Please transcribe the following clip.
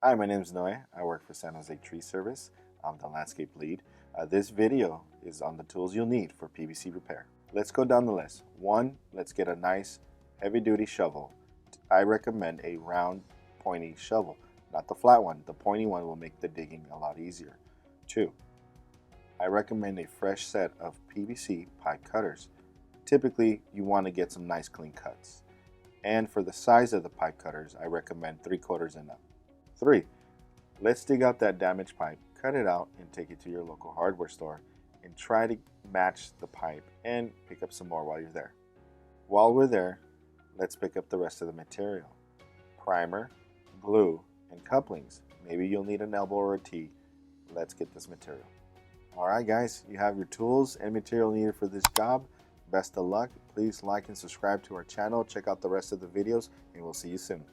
Hi, my name is Noe. I work for San Jose Tree Service. I'm the landscape lead. This video is on the tools you'll need for PVC repair. Let's go down the list. One, let's get a nice heavy-duty shovel. I recommend a round, pointy shovel, not the flat one. The pointy one will make the digging a lot easier. Two, I recommend a fresh set of PVC pipe cutters. Typically, you want to get some nice clean cuts. And for the size of the pipe cutters, I recommend 3/4 and up. Three, let's dig out that damaged pipe, cut it out, and take it to your local hardware store and try to match the pipe and pick up some more while you're there. While we're there, let's pick up the rest of the material. Primer, glue, and couplings. Maybe you'll need an elbow or a T. Let's get this material. Alright guys, you have your tools and material needed for this job. Best of luck. Please like and subscribe to our channel. Check out the rest of the videos and we'll see you soon.